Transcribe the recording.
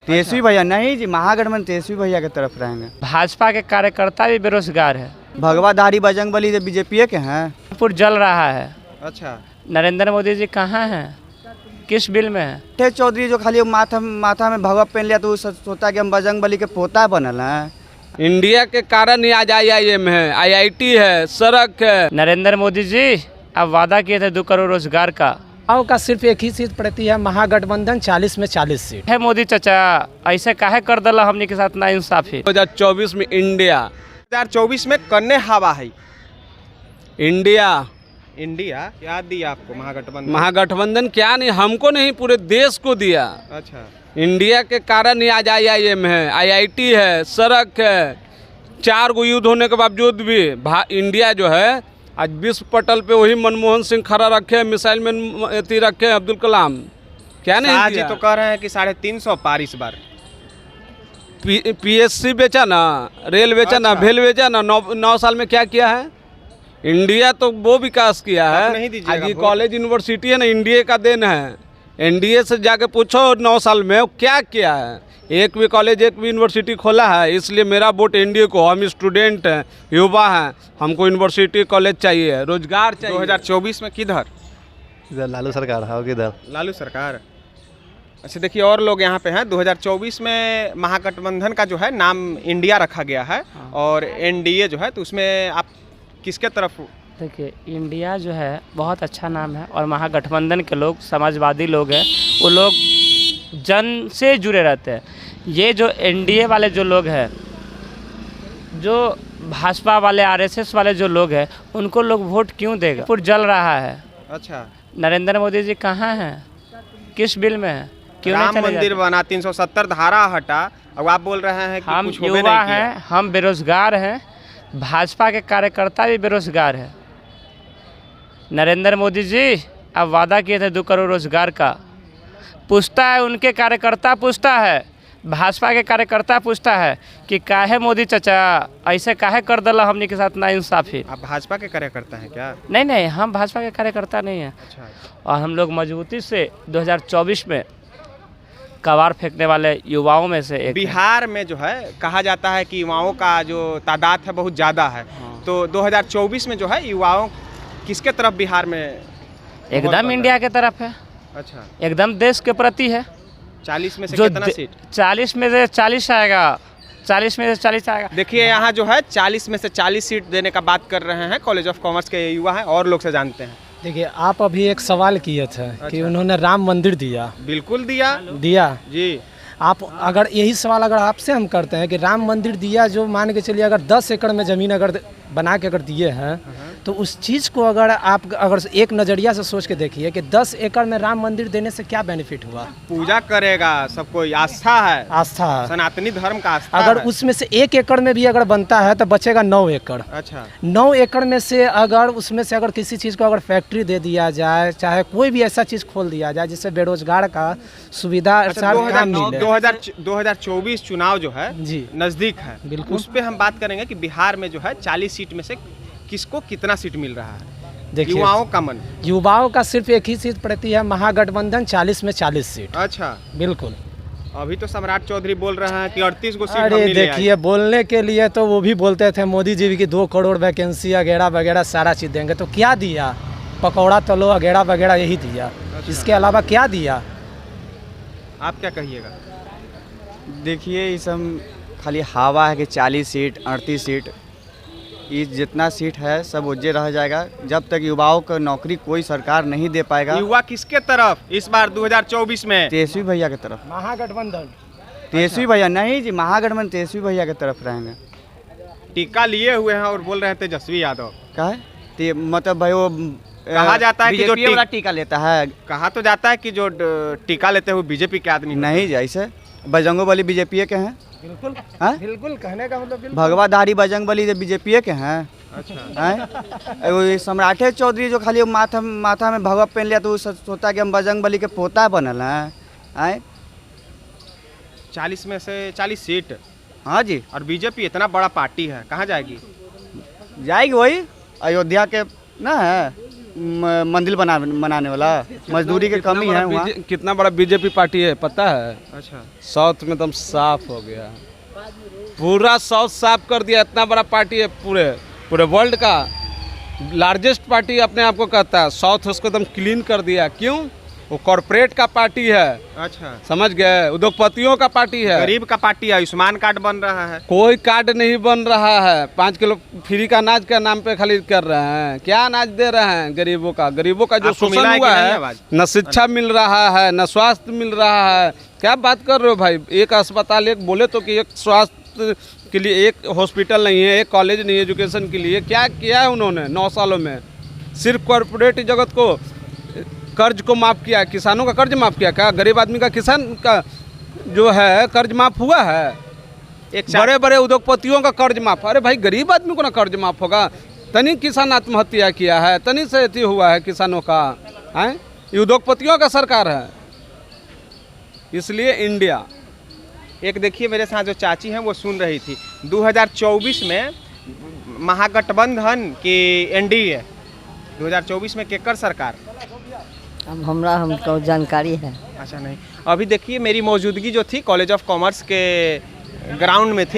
तेजस्वी भैया नहीं जी, महागठबंधन तेजस्वी भैया की तरफ रहेंगे। भाजपा के कार्यकर्ता भी बेरोजगार है। भगवाधारी बजरंगबली जो बीजेपी के हैं। पूरा जल रहा है। अच्छा, नरेंद्र मोदी जी कहाँ हैं, किस बिल में है? थे चौधरी जो खाली माथा में भगवा पहन लिया तो सोचता कि हम बजरंगबली के पोता बनल हैं। इंडिया के कारण ही आज IIM है, IIT है, सड़क है। नरेंद्र मोदी जी अब वादा किए थे 2 करोड़ रोजगार का। चुनाव का सिर्फ एक ही सीट पड़ती है, महागठबंधन 40 में 40 सीट है। मोदी चाचा ऐसे काहे कर दला हमने के साथ ना इंसाफी। 2024 में इंडिया 2024 में कन्ने हवा है। इंडिया क्या दिया आपको महागठबंधन? महागठबंधन क्या नहीं, हमको नहीं पूरे देश को दिया। अच्छा, इंडिया के कारण ही आज IIM है, IIT है, सड़क है। 4 गो युद्ध होने के बावजूद भी इंडिया जो है आज विश्व पटल पे वही मनमोहन सिंह खड़ा रखे, मिसाइल मैन अति रखे अब्दुल कलाम। क्या नहीं आज दिया? तो कह रहे हैं कि 350 पार इस बार। PSC बेचा ना, रेल बेचा ना, अच्छा। भेल बेचा ना। 9 साल में क्या किया है? इंडिया तो वो विकास किया आप है। नहीं दीजिएगा आज ये वोट? कॉलेज यूनिवर्सिटी है ना, इंडिया का देन है। NDA से जाके पूछो 9 साल में वो क्या किया है। एक भी कॉलेज, एक भी यूनिवर्सिटी खोला है। इसलिए मेरा वोट NDA को। हम स्टूडेंट हैं, युवा हैं, हमको यूनिवर्सिटी कॉलेज चाहिए, रोजगार चाहिए। 2024 में किधर? इधर लालू सरकार है, किधर लालू सरकार। अच्छा, देखिए और लोग यहाँ पे हैं। 2024 में महागठबंधन का जो है नाम इंडिया रखा गया है और NDA जो है, तो उसमें आप किसके तरफ? देखिए इंडिया जो है बहुत अच्छा नाम है और महागठबंधन के लोग समाजवादी लोग हैं, वो लोग जन से जुड़े रहते हैं। ये जो NDA वाले जो लोग हैं, जो भाजपा वाले RSS वाले जो लोग हैं, उनको लोग वोट क्यों देगा? पूरा जल रहा है। अच्छा, नरेंद्र मोदी जी कहाँ हैं, किस बिल में है? क्यों राम नहीं चले मंदिर जाते? बना, 370 धारा हटा, अब आप बोल रहे हैं कि हम कुछ होबे युवा नहीं किया। हैं, हम बेरोजगार हैं। भाजपा के कार्यकर्ता भी बेरोजगार है। नरेंद्र मोदी जी अब वादा किए थे 2 करोड़ रोजगार का। पूछता है उनके कार्यकर्ता, पूछता है भाजपा के कार्यकर्ता, पूछता है कि काहे मोदी चाचा ऐसे काहे कर दला हमने के साथ ना इंसाफी। आप भाजपा के कार्यकर्ता हैं क्या? नहीं, हम भाजपा के कार्यकर्ता नहीं हैं। अच्छा, और हम लोग मजबूती से 2024 में कबाड़ फेंकने वाले युवाओं में से एक हैं। बिहार में जो है कहा जाता है कि युवाओं का जो तादाद है बहुत ज़्यादा है। तो 2024 में जो है युवाओं किसके तरफ बिहार में? एकदम इंडिया के तरफ है, अच्छा, एकदम देश के प्रति है। 40 में से जो कितना सीट? 40 में से 40 आएगा, 40 में से 40 आएगा। देखिए यहाँ जो है 40 में से 40 सीट देने का बात कर रहे हैं। कॉलेज ऑफ कॉमर्स के युवा हैं और लोग से जानते हैं। देखिए आप अभी एक सवाल किए थे कि उन्होंने राम मंदिर दिया बिल्कुल दिया जी। आप अगर यही सवाल अगर आपसे हम करते हैं कि राम मंदिर दिया, जो मान के चलिए अगर 10 एकड़ में ज़मीन अगर बना के अगर दिए हैं, तो उस चीज़ को अगर आप अगर एक नज़रिया से सोच के देखिए कि 10 एकड़ में राम मंदिर देने से क्या बेनिफिट हुआ? पूजा करेगा सब कोई, आस्था है, आस्था है। सनातनी धर्म का आस्था अगर है। उसमें से 1 एकड़ में भी अगर बनता है तो बचेगा 9 एकड़। अच्छा, 9 एकड़ में से अगर उसमें से अगर किसी चीज़ को अगर फैक्ट्री दे दिया जाए, चाहे कोई भी ऐसा चीज़ खोल दिया जाए जिससे बेरोजगार का सुविधा अच्छा, 2024 चुनाव जो है जी नजदीक है, बिल्कुल। उस पे हम बात करेंगे कि बिहार में जो है 40 सीट में से किसको कितना सीट मिल रहा है? देखिए युवाओं का मन। युवाओं का सिर्फ एक ही सीट पड़ती है, महागठबंधन 40 में 40 सीट। अच्छा, बिल्कुल। अभी तो सम्राट चौधरी बोल रहे हैं कि 38 गो सीट हम अरे नहीं ले आए। देखिए, बोलने के लिए तो वो भी बोलते थे मोदी जी की 2 करोड़ वैकेंसी वगैरह वगैरह सारा चीज़ देंगे, तो क्या दिया? पकौड़ा तलो वगैरह वगैरह यही दिया। इसके अलावा क्या दिया? आप क्या कहिएगा? देखिए ये सब खाली हवा है कि 40 सीट 38 सीट, ये जितना सीट है सब उज्जे रह जाएगा जब तक युवाओं को नौकरी कोई सरकार नहीं दे पाएगा। युवा किसके तरफ इस बार 2024 में? तेजस्वी भैया की तरफ। महागठबंधन तेजस्वी भैया नहीं जी, महागठबंधन तेजस्वी भैया की तरफ रहेंगे। टीका लिए हुए हैं और बोल रहे हैं तेजस्वी यादव। क्या है? मतलब भाई वो कहा जाता है कि जो BJP वाला टीका लेता है। कहा तो जाता है कि जो टीका लेते हुए बीजेपी के आदमी नहीं जी, ऐसे बजरंगबली BJP के हैं। बिल्कुल हाँ? बिल्कुल, कहने का मतलब बिल्कुल। भगवाधारी बजरंगबली जो BJP के हैं। अच्छा, हैं? वो सम्राट चौधरी जो खाली माथा में भगवा पहन लिया तो सोचता कि हम बजरंगबली के पोता बनल हैं। 40 में से 40 सीट। हाँ जी, और बीजेपी इतना बड़ा पार्टी है, कहाँ जाएगी? जाएगी वही अयोध्या के ना है। मंदिर बनाने वाला, मजदूरी की कमी है वहाँ। कितना बड़ा बीजेपी पार्टी है पता है? अच्छा, साउथ में एकदम साफ हो गया, पूरा साउथ साफ कर दिया। इतना बड़ा पार्टी है, पूरे पूरे वर्ल्ड का लार्जेस्ट पार्टी अपने आप को कहता है। साउथ उसको एकदम क्लीन कर दिया। क्यों? वो कॉरपोरेट का पार्टी है, अच्छा, समझ गए? उद्योगपतियों का पार्टी है, गरीब का पार्टी है। आयुष्मान कार्ड बन रहा है। कोई कार्ड नहीं बन रहा है। 5 किलो फ्री का अनाज के नाम पे खाली कर रहे हैं। क्या अनाज दे रहे हैं गरीबों का? गरीबों का जो आपको मिला शोषण है कि हुआ नहीं है, आवाज? न शिक्षा मिल रहा है, न स्वास्थ्य मिल रहा है। क्या बात कर रहे हो भाई? एक अस्पताल, एक बोले तो कि एक स्वास्थ्य के लिए एक हॉस्पिटल नहीं है, एक कॉलेज नहीं है एजुकेशन के लिए। क्या किया है उन्होंने 9 सालों में? सिर्फ कॉरपोरेट जगत को कर्ज को माफ़ किया, किसानों का कर्ज माफ़ किया। क्या गरीब आदमी का, किसान का जो है कर्ज माफ़ हुआ है? एक बड़े बड़े उद्योगपतियों का कर्ज माफ़। अरे भाई, गरीब आदमी को ना कर्ज माफ़ होगा? तनी किसान आत्महत्या किया है, तनी से अति हुआ है किसानों का है। ये उद्योगपतियों का सरकार है। इसलिए इंडिया। एक देखिए, मेरे साथ जो चाची हैं वो सुन रही थी 2024 में महागठबंधन की एनडीए 2024 में केकर सरकार। अब हमको जानकारी है। अच्छा, नहीं, अभी देखिए मेरी मौजूदगी जो थी कॉलेज ऑफ कॉमर्स के ग्राउंड में थी।